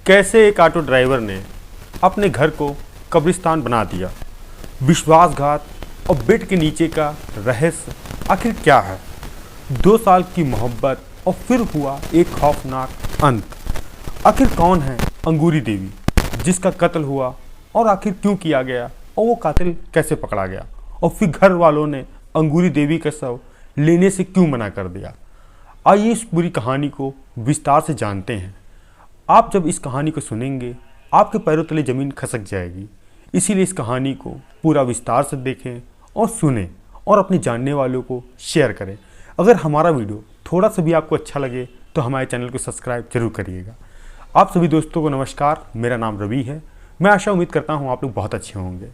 कैसे एक auto driver ने अपने घर को कब्रिस्तान बना दिया। विश्वासघात और बेड के नीचे का रहस्य आखिर क्या है। 2 साल की मोहब्बत और फिर हुआ एक खौफनाक अंत। आखिर कौन है अंगूरी देवी जिसका कत्ल हुआ और आखिर क्यों किया गया और वो कातिल कैसे पकड़ा गया और फिर घर वालों ने अंगूरी देवी का शव लेने से क्यों मना कर दिया। आइए इस पूरी कहानी को विस्तार से जानते हैं। आप जब इस कहानी को सुनेंगे आपके पैरों तले ज़मीन खसक जाएगी। इसीलिए इस कहानी को पूरा विस्तार से देखें और सुनें और अपने जानने वालों को शेयर करें। अगर हमारा वीडियो थोड़ा सा भी आपको अच्छा लगे तो हमारे चैनल को सब्सक्राइब जरूर करिएगा। आप सभी दोस्तों को नमस्कार, मेरा नाम रवि है। मैं आशा उम्मीद करता हूँ आप लोग बहुत अच्छे होंगे।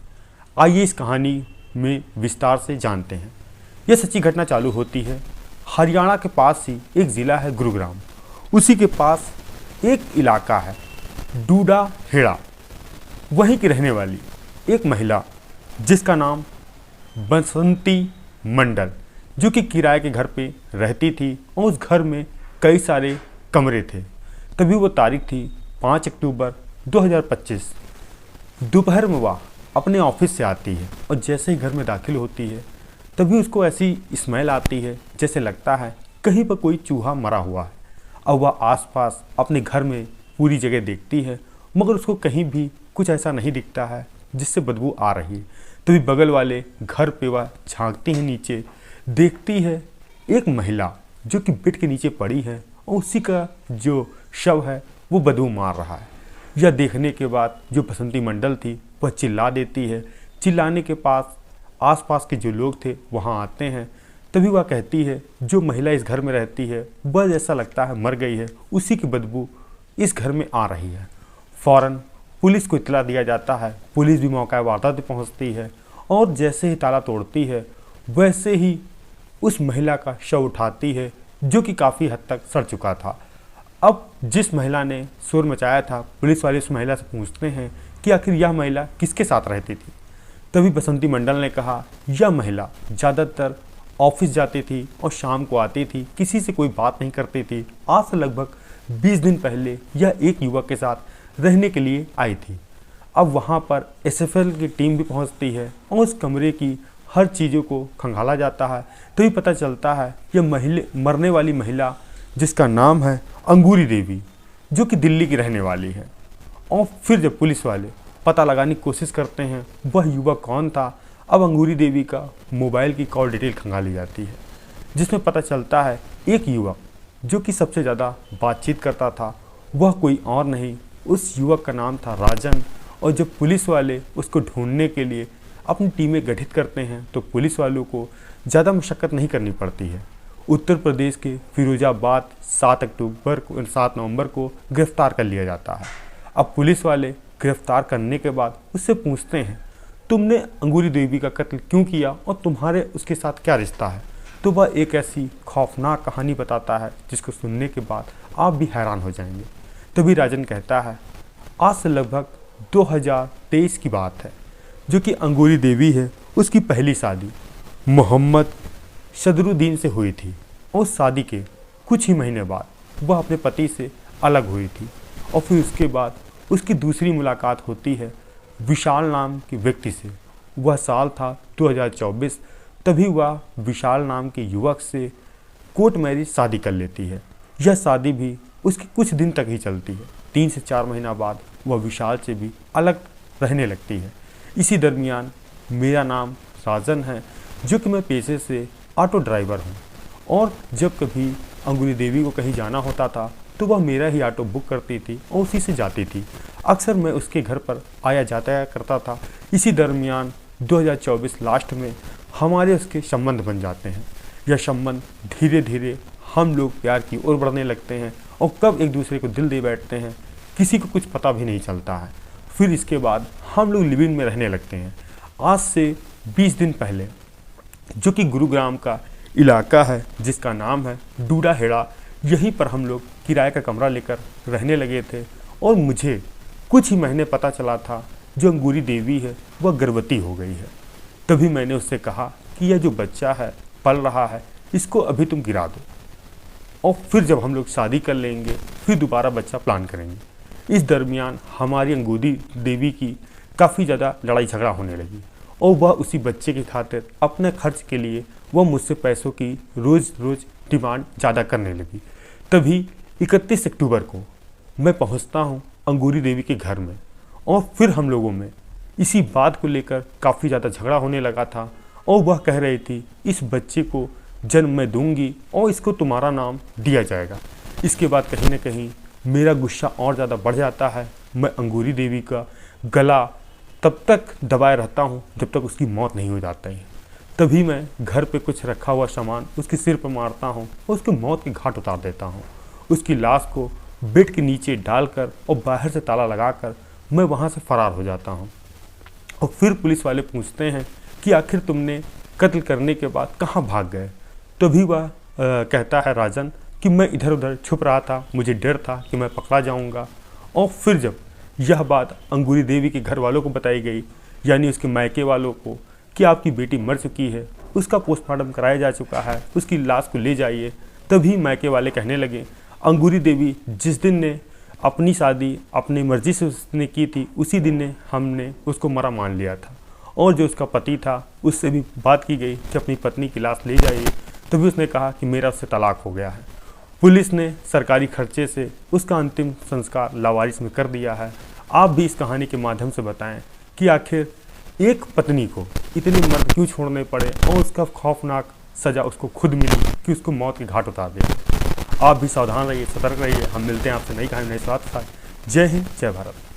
आइए इस कहानी में विस्तार से जानते हैं। यह सच्ची घटना चालू होती है हरियाणा के पास ही एक ज़िला है गुरुग्राम। उसी के पास एक इलाका है डूडा हेड़ा। वहीं की रहने वाली एक महिला जिसका नाम बसंती मंडल, जो कि किराए के घर पे रहती थी और उस घर में कई सारे कमरे थे। तभी वो तारीख थी 5 अक्टूबर 2025। दोपहर में वह अपने ऑफिस से आती है और जैसे ही घर में दाखिल होती है तभी उसको ऐसी स्मेल आती है जैसे लगता है कहीं पर कोई चूहा मरा हुआ है। अब वह आसपास अपने घर में पूरी जगह देखती है मगर उसको कहीं भी कुछ ऐसा नहीं दिखता है जिससे बदबू आ रही है। तभी बगल वाले घर पे वह झांकती है, नीचे देखती है एक महिला जो कि बेड के नीचे पड़ी है और उसी का जो शव है वो बदबू मार रहा है। यह देखने के बाद जो बसंती मंडल थी वह चिल्ला देती है। चिल्लाने के पास आसपास के जो लोग थे वहाँ आते हैं। तभी वह कहती है जो महिला इस घर में रहती है वह जैसा लगता है मर गई है, उसी की बदबू इस घर में आ रही है। फ़ौरन पुलिस को इत्तला दिया जाता है। पुलिस भी मौका वारदात पे पहुँचती है और जैसे ही ताला तोड़ती है वैसे ही उस महिला का शव उठाती है जो कि काफ़ी हद तक सड़ चुका था। अब जिस महिला ने शोर मचाया था, पुलिस वाले उस महिला से पूछते हैं कि आखिर यह महिला किसके साथ रहती थी। तभी बसंती मंडल ने कहा यह महिला ज़्यादातर ऑफिस जाती थी और शाम को आती थी, किसी से कोई बात नहीं करती थी। आज से लगभग 20 दिन पहले यह एक युवक के साथ रहने के लिए आई थी। अब वहाँ पर एसएफएल की टीम भी पहुँचती है और उस कमरे की हर चीज़ों को खंगाला जाता है। तभी पता चलता है यह मरने वाली महिला जिसका नाम है अंगूरी देवी, जो कि दिल्ली की रहने वाली है। और फिर जब पुलिस वाले पता लगाने की कोशिश करते हैं वह युवक कौन था, अब अंगूरी देवी का मोबाइल की कॉल डिटेल खंगाली जाती है जिसमें पता चलता है एक युवक जो कि सबसे ज़्यादा बातचीत करता था वह कोई और नहीं, उस युवक का नाम था राजन। और जब पुलिस वाले उसको ढूंढने के लिए अपनी टीमें गठित करते हैं तो पुलिस वालों को ज़्यादा मशक्क़त नहीं करनी पड़ती है। उत्तर प्रदेश के फिरोजाबाद 7 नवंबर को गिरफ्तार कर लिया जाता है। अब पुलिस वाले गिरफ्तार करने के बाद उससे पूछते हैं तुमने अंगूरी देवी का कत्ल क्यों किया और तुम्हारे उसके साथ क्या रिश्ता है। तो वह एक ऐसी खौफनाक कहानी बताता है जिसको सुनने के बाद आप भी हैरान हो जाएंगे। तभी राजन कहता है आज से लगभग 2023 की बात है, जो कि अंगूरी देवी है उसकी पहली शादी मोहम्मद सदरुद्दीन से हुई थी। उस शादी के कुछ ही महीने बाद वह अपने पति से अलग हुई थी और फिर उसके बाद उसकी दूसरी मुलाकात होती है विशाल नाम के व्यक्ति से। वह साल था 2024। तभी वह विशाल नाम के युवक से कोर्ट मैरिज शादी कर लेती है। यह शादी भी उसकी कुछ दिन तक ही चलती है। 3 से 4 महीना बाद वह विशाल से भी अलग रहने लगती है। इसी दरमियान मेरा नाम राजन है, जो कि मैं पेशे से ऑटो ड्राइवर हूँ और जब कभी अंगूरी देवी को कहीं जाना होता था तो वह मेरा ही ऑटो बुक करती थी और उसी से जाती थी। अक्सर मैं उसके घर पर आया जाता करता था। इसी दरमियान 2024 लास्ट में हमारे उसके संबंध बन जाते हैं। यह संबंध धीरे धीरे हम लोग प्यार की ओर बढ़ने लगते हैं और कब एक दूसरे को दिल दे बैठते हैं किसी को कुछ पता भी नहीं चलता है। फिर इसके बाद हम लोग लिव इन में रहने लगते हैं। आज से 20 दिन पहले, जो कि गुरुग्राम का इलाका है जिसका नाम है डूडा हेड़ा, यहीं पर हम लोग किराए का कमरा लेकर रहने लगे थे। और मुझे कुछ ही महीने पता चला था जो अंगूरी देवी है वह गर्भवती हो गई है। तभी मैंने उससे कहा कि यह जो बच्चा है पल रहा है इसको अभी तुम गिरा दो और फिर जब हम लोग शादी कर लेंगे फिर दोबारा बच्चा प्लान करेंगे। इस दरमियान हमारी अंगूरी देवी की काफ़ी ज़्यादा लड़ाई झगड़ा होने लगी और वह उसी बच्चे की खातिर अपने खर्च के लिए वह मुझसे पैसों की रोज़ रोज़ डिमांड ज़्यादा करने लगी। तभी 31 अक्टूबर को मैं पहुंचता हूं अंगूरी देवी के घर में और फिर हम लोगों में इसी बात को लेकर काफ़ी ज़्यादा झगड़ा होने लगा था और वह कह रही थी इस बच्चे को जन्म मैं दूंगी और इसको तुम्हारा नाम दिया जाएगा। इसके बाद कहीं ना कहीं मेरा गुस्सा और ज़्यादा बढ़ जाता है। मैं अंगूरी देवी का गला तब तक दबाए रहता हूँ जब तक उसकी मौत नहीं हो जाती है। तभी मैं घर पे कुछ रखा हुआ सामान उसके सिर पर मारता हूँ और उसकी मौत के घाट उतार देता हूँ। उसकी लाश को बेड के नीचे डालकर और बाहर से ताला लगाकर मैं वहाँ से फरार हो जाता हूँ। और फिर पुलिस वाले पूछते हैं कि आखिर तुमने कत्ल करने के बाद कहाँ भाग गए। तभी वह कहता है राजन कि मैं इधर उधर छुप रहा था, मुझे डर था कि मैं पकड़ा जाऊंगा। और फिर जब यह बात अंगूरी देवी के घर वालों को बताई गई, यानी उसके मायके वालों को, कि आपकी बेटी मर चुकी है, उसका पोस्टमार्टम कराया जा चुका है, उसकी लाश को ले जाइए, तभी मायके वाले कहने लगे अंगूरी देवी जिस दिन ने अपनी शादी अपनी मर्जी से उसने की थी उसी दिन ने हमने उसको मरा मान लिया था। और जो उसका पति था उससे भी बात की गई कि अपनी पत्नी की लाश ले जाइए, तभी उसने कहा कि मेरा उससे तलाक हो गया है। पुलिस ने सरकारी खर्चे से उसका अंतिम संस्कार लावारिस में कर दिया है। आप भी इस कहानी के माध्यम से बताएं कि आखिर एक पत्नी को इतने मर्द क्यों छोड़ने पड़े और उसका खौफनाक सज़ा उसको खुद मिली कि उसको मौत के घाट उतार दिया। आप भी सावधान रहिए, सतर्क रहिए। हम मिलते हैं आपसे नई कहानी नए स्वाद के साथ। जय हिंद, जय भारत।